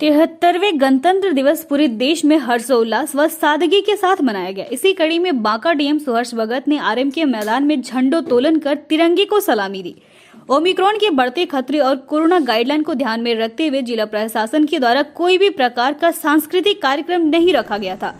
73वें गणतंत्र दिवस पूरे देश में हर्षोल्लास व सादगी के साथ मनाया गया। इसी कड़ी में बांका डीएम सुहर्ष भगत ने आरएम के मैदान में झंडोत्तोलन कर तिरंगे को सलामी दी। ओमिक्रॉन के बढ़ते खतरे और कोरोना गाइडलाइन को ध्यान में रखते हुए जिला प्रशासन के द्वारा कोई भी प्रकार का सांस्कृतिक कार्यक्रम नहीं रखा गया था।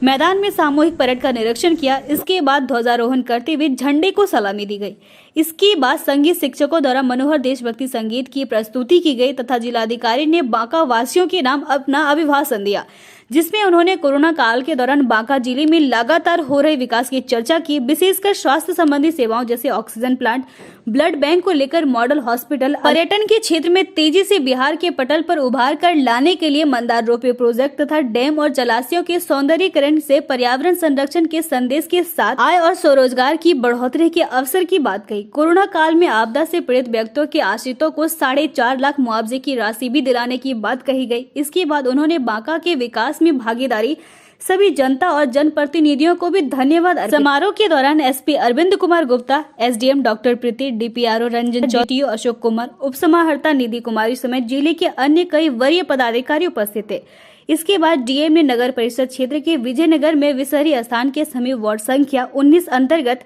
मैदान में सामूहिक परेड का निरीक्षण किया। इसके बाद ध्वजारोहण करते हुए झंडे को सलामी दी गई। इसके बाद संगीत शिक्षकों द्वारा मनोहर देशभक्ति संगीत की प्रस्तुति की गई तथा जिलाधिकारी ने बांका वासियों के नाम अपना अभिभाषण दिया, जिसमें उन्होंने कोरोना काल के दौरान बांका जिले में लगातार हो रहे विकास की चर्चा की। विशेषकर स्वास्थ्य संबंधी सेवाओं जैसे ऑक्सीजन प्लांट, ब्लड बैंक को लेकर मॉडल हॉस्पिटल, पर्यटन के क्षेत्र में तेजी से बिहार के पटल पर उभार कर लाने के लिए मंदार रोपवे प्रोजेक्ट तथा डैम और जलाशयों के सौंदर्यीकरण से पर्यावरण संरक्षण के संदेश के साथ आय और स्वरोजगार की बढ़ोतरी के अवसर की बात कही। कोरोना काल में आपदा से पीड़ित व्यक्तियों के आश्रितों को 4.5 लाख मुआवजे की राशि भी दिलाने की बात कही गई। इसके बाद उन्होंने बांका के विकास में भागीदारी सभी जनता और जनप्रतिनिधियों को भी धन्यवाद। समारोह के दौरान SP Arvind Kumar Gupta, SDM doctor Preeti, DPRO Ranjan Chautiyo, Ashok Kumar, उपसमाहर्ता निधि कुमारी समेत जिले के अन्य कई वरीय पदाधिकारी उपस्थित थे। इसके बाद डीएम ने नगर परिषद क्षेत्र के विजयनगर में विसहरी स्थान के समीप वार्ड संख्या 19 अंतर्गत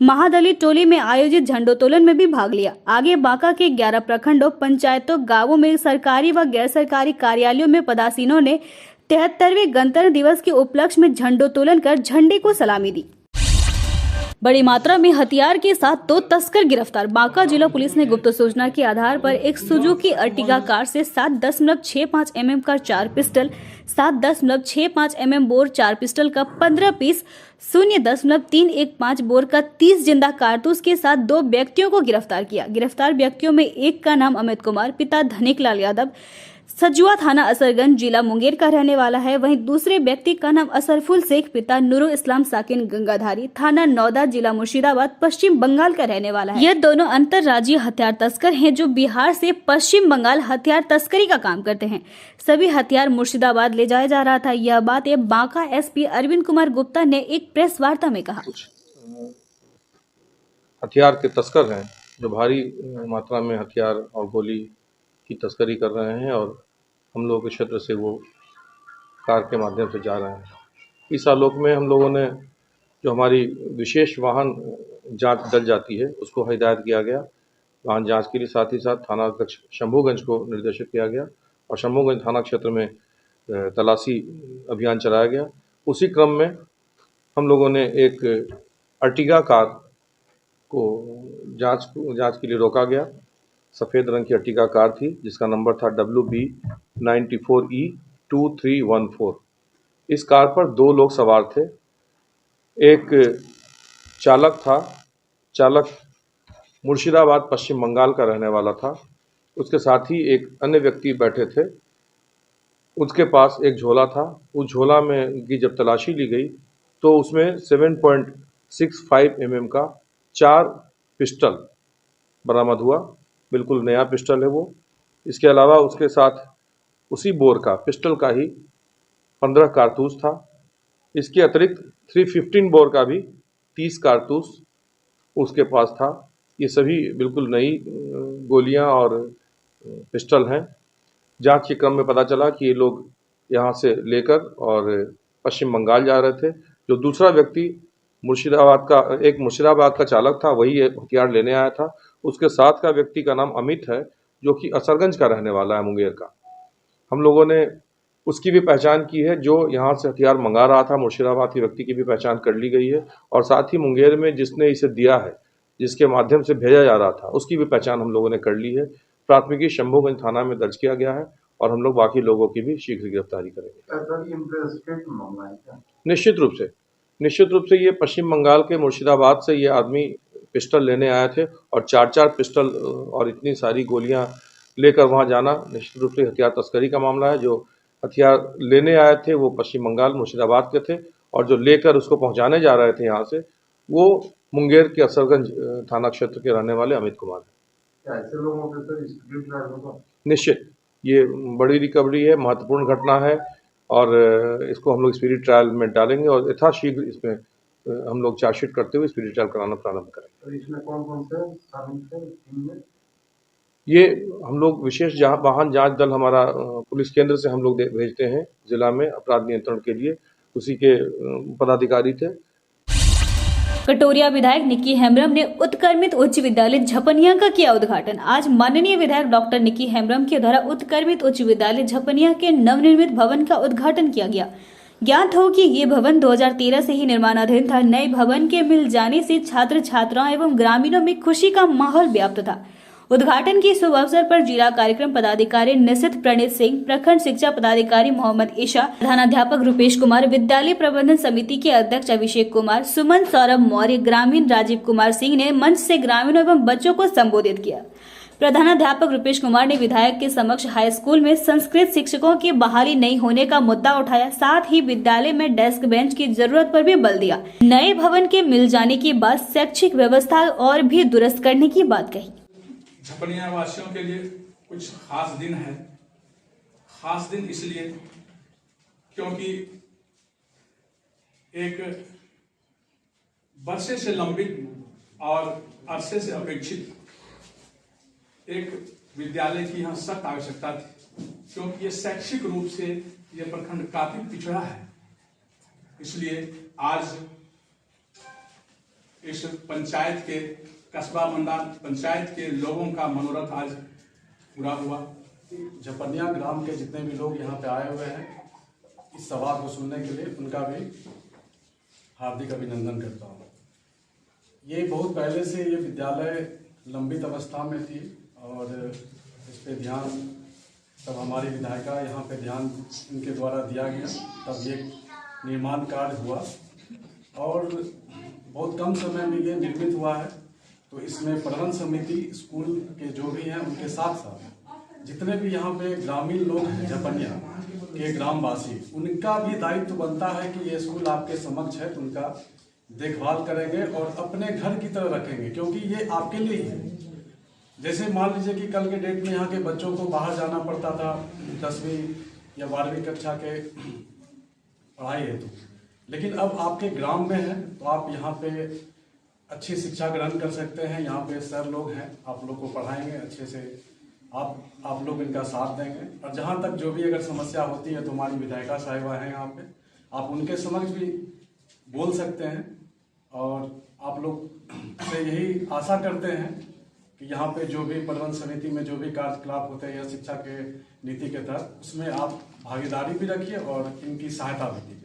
महादलित टोली में आयोजित झंडोत्तोलन में भी भाग लिया। आगे बांका के 11 प्रखंडों, पंचायतों, गांवों में सरकारी व गैर सरकारी कार्यालयों में पदासीनों ने 73वें गणतंत्र दिवस के उपलक्ष्य में झंडोत्तोलन कर झंडे को सलामी दी। बड़ी मात्रा में हथियार के साथ 2 तस्कर गिरफ्तार। बांका जिला पुलिस ने गुप्त सूचना के आधार पर एक सुजुकी अर्टिगा कार से 7.65 mm का 4 पिस्टल, 7.65 mm बोर 4 पिस्टल का 15 पीस, 0.315 बोर का 30 जिंदा कारतूस के साथ 2 व्यक्तियों को गिरफ्तार किया। गिरफ्तार व्यक्तियों में एक का नाम अमित कुमार, पिता धनिक लाल यादव, सजुआ थाना असरगंज, जिला मुंगेर का रहने वाला है। वहीं दूसरे व्यक्ति का नाम असरफुल शेख, पिता नूरुल इस्लाम साकिन गंगाधारी, थाना नौदा, जिला मुर्शिदाबाद, पश्चिम बंगाल का रहने वाला है। यह दोनों अंतर्राज्यीय हथियार तस्कर हैं जो बिहार से पश्चिम बंगाल हथियार तस्करी का काम करते हैं। सभी हथियार मुर्शिदाबाद ले जाया जा रहा था। यह बात बांका एसपी अरविंद कुमार गुप्ता ने एक प्रेस वार्ता में कहा। हथियार के तस्कर हैं जो भारी मात्रा में हथियार और गोली की तस्करी कर रहे हैं और हम लोगों के क्षेत्र से वो कार के माध्यम से जा रहे हैं। इस आलोक में हम लोगों ने जो हमारी विशेष वाहन जांच दल जाती है उसको हिदायत किया गया वाहन जांच के लिए, साथ ही साथ थाना अध्यक्ष शंभूगंज को निर्देशित किया गया और शंभूगंज थाना क्षेत्र में तलाशी अभियान चलाया गया। उसी क्रम में हम लोगों ने एक अर्टिगा कार को जांच के लिए रोका गया। सफ़ेद रंग की अर्टिगा कार थी जिसका नंबर था WB94E2314। इस कार पर 2 लोग सवार थे। एक चालक था, चालक मुर्शिदाबाद पश्चिम बंगाल का रहने वाला था। उसके साथ ही एक अन्य व्यक्ति बैठे थे। उसके पास एक झोला था। उस झोला में की जब तलाशी ली गई तो उसमें 7.65 mm का 4 पिस्टल बरामद हुआ। बिल्कुल नया पिस्टल है वो। इसके अलावा उसके साथ उसी बोर का पिस्टल का ही 15 कारतूस था। इसके अतिरिक्त 315 बोर का भी 30 कारतूस उसके पास था। ये सभी बिल्कुल नई गोलियां और पिस्टल हैं। जांच के क्रम में पता चला कि ये लोग यहाँ से लेकर और पश्चिम बंगाल जा रहे थे। जो दूसरा व्यक्ति मुर्शिदाबाद का चालक था वही हथियार लेने आया था। उसके साथ का व्यक्ति का नाम अमित है जो कि असरगंज का रहने वाला है, मुंगेर का। हम लोगों ने उसकी भी पहचान की है जो यहाँ से हथियार मंगा रहा था। मुर्शिदाबाद के व्यक्ति की भी पहचान कर ली गई है और साथ ही मुंगेर में जिसने इसे दिया है, जिसके माध्यम से भेजा जा रहा था, उसकी भी पहचान हम लोगों ने कर ली है। प्राथमिकी शंभूगंज थाना में दर्ज किया गया है और हम लोग बाकी लोगों की भी शीघ्र गिरफ्तारी करेंगे। निश्चित रूप से ये पश्चिम बंगाल के मुर्शिदाबाद से ये आदमी पिस्टल लेने आए थे और 4 पिस्टल और इतनी सारी गोलियां लेकर वहां जाना निश्चित रूप से हथियार तस्करी का मामला है। जो हथियार लेने आए थे वो पश्चिम बंगाल मुर्शिदाबाद के थे और जो लेकर उसको पहुंचाने जा रहे थे यहाँ से वो मुंगेर के असरगंज थाना क्षेत्र के रहने वाले अमित कुमार है। ऐसे लोगों के तो स्पिरिट ट्रायल होगा? निश्चित ये बड़ी रिकवरी है, महत्वपूर्ण घटना है और इसको हम लोग स्पिरिट ट्रायल में डालेंगे और यथाशीघ्र इसमें हम लोग चार्जशीट करते हुए स्पिरिट ट्रायल कराना प्रारंभ करेंगे। तो इसमें कौन कौन से शामिल थे टीम में? ये हम लोग विशेष वाहन जांच दल हमारा पुलिस केंद्र से हम लोग भेजते हैं जिला में अपराध नियंत्रण के लिए, उसी के पदाधिकारी थे। कटोरिया विधायक निक्की हेम्ब्रम ने उत्क्रमित उच्च विद्यालय झपनिया का किया उद्घाटन। आज माननीय विधायक डॉक्टर निक्की हेम्ब्रम के द्वारा उत्क्रमित उच्च विद्यालय झपनिया के नवनिर्मित भवन का उद्घाटन किया गया। ज्ञात हो कि ये भवन 2013 से ही निर्माणाधीन था। नए भवन के मिल जाने से छात्र छात्राओं एवं ग्रामीणों में खुशी का माहौल व्याप्त था। उद्घाटन के शुभ अवसर पर जिला कार्यक्रम पदाधिकारी निशित प्रणीत सिंह, प्रखंड शिक्षा पदाधिकारी मोहम्मद ईशा, प्रधानाध्यापक रूपेश कुमार, विद्यालय प्रबंधन समिति के अध्यक्ष अभिषेक कुमार, सुमन, सौरभ मौर्य, ग्रामीण राजीव कुमार सिंह ने मंच से ग्रामीणों एवं बच्चों को संबोधित किया। प्रधानाध्यापक रूपेश कुमार ने विधायक के समक्ष हाई स्कूल में संस्कृत शिक्षकों की बहाली नहीं होने का मुद्दा उठाया, साथ ही विद्यालय में डेस्क बेंच की जरूरत पर भी बल दिया। नए भवन के मिल जाने के बाद शैक्षिक व्यवस्था और भी दुरुस्त करने की बात कही। झपनिया वासियों के लिए कुछ खास दिन है। खास दिन इसलिए क्योंकि एक वर्षे से लंबित और अरसे से अपेक्षित एक विद्यालय की यहाँ सख्त आवश्यकता थी, क्योंकि ये शैक्षिक रूप से ये प्रखंड काफी पिछड़ा है। इसलिए आज इस पंचायत के कस्बा मंडल पंचायत के लोगों का मनोरथ आज पूरा हुआ। झपनिया ग्राम के जितने भी लोग यहाँ पे आए हुए हैं इस सवाल को सुनने के लिए, उनका भी हार्दिक अभिनंदन करता हूँ। ये बहुत पहले से ये विद्यालय लंबित अवस्था में थी और इस पे ध्यान तब हमारी विधायिका यहाँ पे ध्यान इनके द्वारा दिया गया, तब ये निर्माण कार्य हुआ और बहुत कम समय में ये निर्मित हुआ है। तो इसमें प्रबंधन समिति स्कूल के जो भी हैं उनके साथ साथ जितने भी यहाँ पे ग्रामीण लोग हैं झपनिया के ग्रामवासी, उनका भी दायित्व बनता है कि ये स्कूल आपके समक्ष है तो उनका देखभाल करेंगे और अपने घर की तरह रखेंगे, क्योंकि ये आपके लिए ही है। जैसे मान लीजिए कि कल के डेट में यहाँ के बच्चों को बाहर जाना पड़ता था 10वीं या 12वीं कक्षा के पढ़ाई हेतु, लेकिन अब आपके ग्राम में है तो आप यहाँ पे अच्छी शिक्षा ग्रहण कर सकते हैं। यहाँ पे सर लोग हैं, आप लोग को पढ़ाएंगे अच्छे से, आप लोग इनका साथ देंगे। और जहाँ तक जो भी अगर समस्या होती है तो हमारी विधायिका साहिबा हैं यहाँ पे, आप उनके समक्ष भी बोल सकते हैं और आप लोग से यही आशा करते हैं कि यहाँ पे जो भी प्रबंधन समिति में जो भी कार्यकलाप होते हैं या शिक्षा के नीति के तहत उसमें आप भागीदारी भी रखिए और इनकी सहायता भी कीजिए।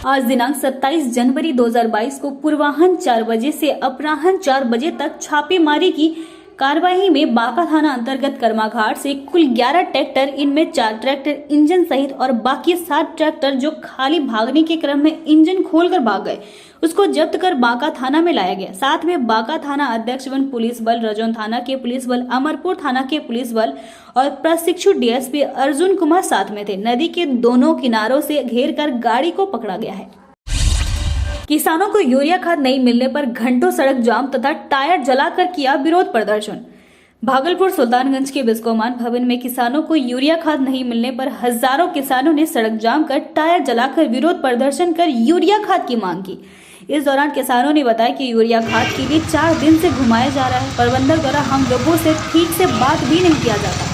आज दिनांक 27 जनवरी 2022 को पूर्वाह्न 4 बजे से अपराह्न 4 बजे तक छापेमारी की कार्यवाही में बांका थाना अंतर्गत कर्माघाट से कुल 11 ट्रैक्टर, इनमें 4 ट्रैक्टर इंजन सहित और बाकी 7 ट्रैक्टर जो खाली भागने के क्रम में इंजन खोलकर भाग गए, उसको जब्त कर बांका थाना में लाया गया। साथ में बांका थाना अध्यक्ष वन पुलिस बल, रजौन थाना के पुलिस बल, अमरपुर थाना के पुलिस बल और प्रशिक्षु डीएसपी अर्जुन कुमार साथ में थे। नदी के दोनों किनारों से घेर कर गाड़ी को पकड़ा गया है। किसानों को यूरिया खाद नहीं मिलने पर घंटों सड़क जाम तथा टायर जलाकर किया विरोध प्रदर्शन। भागलपुर सुल्तानगंज के बिस्कोमान भवन में किसानों को यूरिया खाद नहीं मिलने पर हजारों किसानों ने सड़क जाम कर टायर जलाकर विरोध प्रदर्शन कर यूरिया खाद की मांग की। इस दौरान किसानों ने बताया कि यूरिया खाद के लिए 4 दिन से घुमाया जा रहा है। प्रबंधक द्वारा हम लोगों से ठीक से बात भी नहीं किया जाता।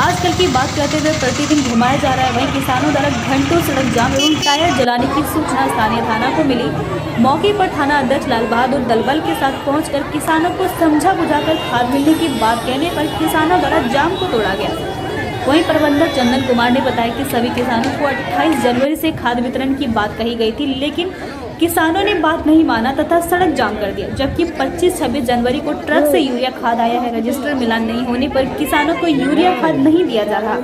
आजकल की बात करते हुए प्रतिदिन घुमाया जा रहा है। वहीं किसानों द्वारा घंटों सड़क जाम एवं टायर जलाने की सूचना स्थानीय थाना को मिली। मौके पर थाना अध्यक्ष लाल बहादुर दलबल के साथ पहुंचकर किसानों को समझा बुझाकर खाद मिलने की बात कहने पर किसानों द्वारा जाम को तोड़ा गया। वहीं प्रबंधक चंदन कुमार ने बताया कि सभी किसानों को 28 जनवरी से खाद वितरण की बात कही गई थी, लेकिन किसानों ने बात नहीं माना तथा सड़क जाम कर दिया। जबकि 25-26 जनवरी को ट्रक से यूरिया खाद आया है। रजिस्टर मिलान नहीं होने पर किसानों को यूरिया खाद नहीं दिया जा रहा।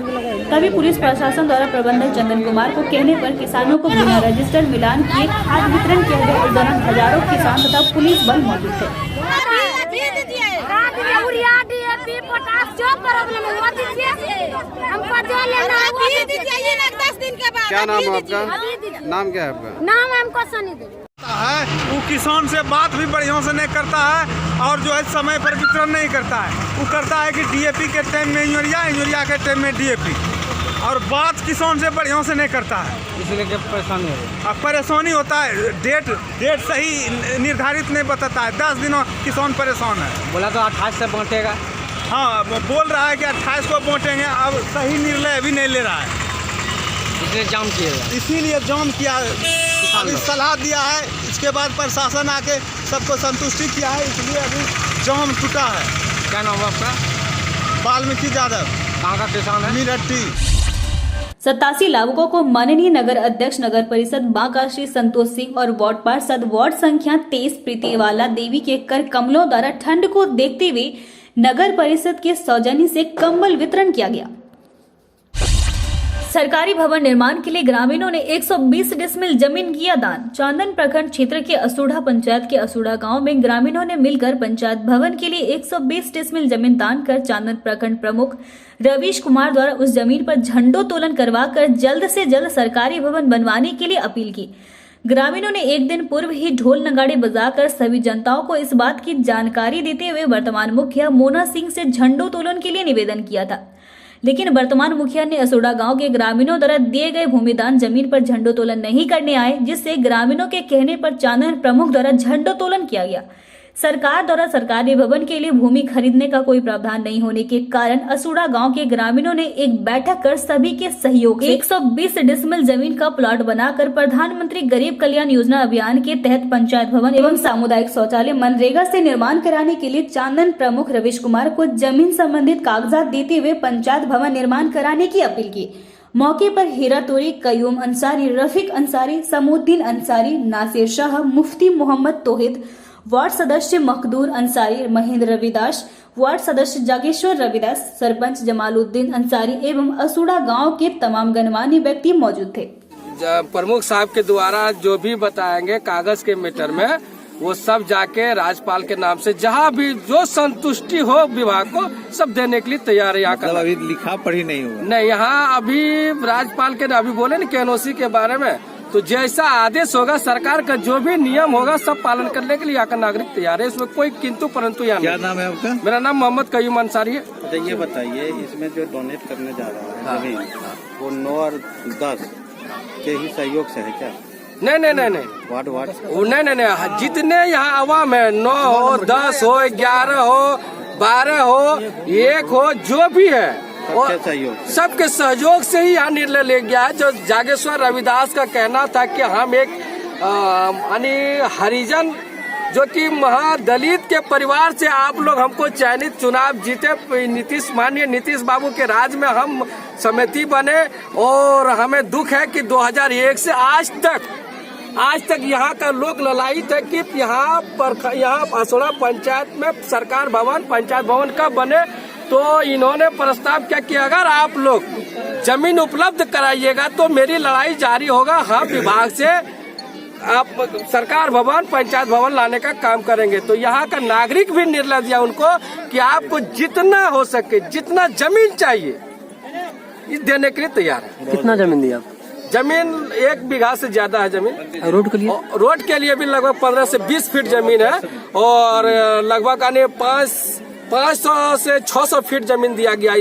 तभी पुलिस प्रशासन द्वारा प्रबंधक चंदन कुमार को कहने पर किसानों को बिना रजिस्टर मिलान किए खाद वितरण किया गया। इस दौरान हजारों किसान तथा पुलिस बल मौजूद थे। क्या नाम है आपका? नाम क्या है आपका? नाम है हमको सनी देवी। वो किसान से बात भी बढ़िया से नहीं करता है और जो है समय पर वितरण नहीं करता है। वो करता है कि डीएपी के टाइम में यूरिया, यूरिया के टाइम में डीएपी, और बात किसान से बढ़िया से नहीं करता है। इसलिए क्या परेशानी है? अब परेशानी होता है, डेट सही निर्धारित नहीं बताता है। 10 दिनों किसान परेशान है। बोला तो 28 से बांटेगा। हाँ बोल रहा है कि 28 को बांटेंगे, अब सही निर्णय अभी नहीं ले रहा है, इसलिए जाम किया। इसीलिए जाम किया, अभी सलाह दिया है, इसके बाद प्रशासन आके सबको संतुष्टि किया है, इसलिए अभी जाम टूटा है। क्या नाम है आपका? वाल्मीकि यादव, कहाँ का किसान है? मिरट्टी। 87 लाभुकों को माननीय नगर अध्यक्ष नगर परिषद बांका श्री संतोष सिंह और वार्ड पार्षद वार्ड संख्या 23 प्रीतिवाला देवी के कर कमलों द्वारा ठंड को देखते हुए नगर परिषद के सौजन्य से कंबल वितरण किया गया। सरकारी भवन निर्माण के लिए ग्रामीणों ने 120 डिसमिल जमीन किया दान। चांदन प्रखंड क्षेत्र के असुड़ा पंचायत के असुड़ा गांव में ग्रामीणों ने मिलकर पंचायत भवन के लिए 120 डिसमिल जमीन दान कर चांदन प्रखंड प्रमुख रवीश कुमार द्वारा उस जमीन पर झंडोत्तोलन करवाकर जल्द से जल्द सरकारी भवन बनवाने के लिए अपील की। ग्रामीणों ने एक दिन पूर्व ही ढोल नगाड़े बजाकर सभी जनताओं को इस बात की जानकारी देते हुए वर्तमान मुखिया मोना सिंह से झंडोत्तोलन के लिए निवेदन किया था, लेकिन वर्तमान मुखिया ने असुड़ा गांव के ग्रामीणों द्वारा दिए गए भूमिदान जमीन पर झंडोत्तोलन नहीं करने आए, जिससे ग्रामीणों के कहने पर चांदन प्रमुख द्वारा झंडोत्तोलन किया गया। सरकार द्वारा सरकारी भवन के लिए भूमि खरीदने का कोई प्रावधान नहीं होने के कारण असुड़ा गांव के ग्रामीणों ने एक बैठक कर सभी के सहयोग से 120 डिसमिल जमीन का प्लॉट बनाकर प्रधानमंत्री गरीब कल्याण योजना अभियान के तहत पंचायत भवन एवं सामुदायिक शौचालय मनरेगा से निर्माण कराने के लिए चांदन प्रमुख रवीश कुमार को जमीन संबंधित कागजात देते हुए पंचायत भवन निर्माण कराने की अपील की। मौके पर हीरा तोरी, कयूम अंसारी, रफीक अंसारी, समउद्दीन अंसारी, नासिर शाह, मुफ्ती मोहम्मद तोहिद, वार्ड सदस्य मखदूर अंसारी, महेंद्र रविदास, वार्ड सदस्य जागेश्वर रविदास, सरपंच जमालुद्दीन अंसारी एवं असुड़ा गांव के तमाम गणमान्य व्यक्ति मौजूद थे। प्रमुख साहब के द्वारा जो भी बताएंगे कागज के मैटर में, वो सब जाके राज्यपाल के नाम से जहाँ भी जो संतुष्टि हो विभाग को सब देने के लिए तैयार है। यहाँ का अभी लिखा पढ़ी नहीं हुआ नहीं, यहाँ अभी राज्यपाल के अभी बोले ना केएनओसी के बारे में, तो जैसा आदेश होगा सरकार का जो भी नियम होगा सब पालन करने के लिए यहाँ का नागरिक तैयार है, इसमें कोई किंतु परंतु यहाँ क्या नहीं। नाम है आपका? मेरा नाम मोहम्मद कयूम अंसारी है। अच्छा ये बताइए, इसमें जो डोनेट करने जा रहा है जमीन, वो 9 और 10 के ही सहयोग से है क्या? नहीं नहीं नहीं नहीं, वार्ड नहीं, जितने यहाँ आवाम है, 9 हो, 10 हो, 11 हो, 12 हो, 1 हो, जो भी है सबके सहयोग से ही यहाँ निर्णय ले गया है। जो जागेश्वर रविदास का कहना था कि हम एक यानी हरिजन जो कि महादलित के परिवार से आप लोग हमको चयनित चुनाव जीते, माननीय नीतीश बाबू के राज में हम समिति बने, और हमें दुख है कि 2001 से आज तक यहाँ का लोक ललायित है कि यहाँ असुड़ा पंचायत में सरकार भवन पंचायत भवन कब बने। तो इन्होंने प्रस्ताव किया कि अगर आप लोग जमीन उपलब्ध कराइएगा तो मेरी लड़ाई जारी होगा, हम विभाग से आप सरकार भवन पंचायत भवन लाने का काम करेंगे। तो यहाँ का नागरिक भी निर्णय दिया उनको कि आपको जितना हो सके जितना जमीन चाहिए इस देने के लिए तैयार है। कितना जमीन दिया? जमीन 1 बीघा से ज्यादा है जमीन। रोड के लिए भी लगभग 15 से 20 फीट जमीन है, और लगभग 500 से 600 फीट जमीन दिया गया।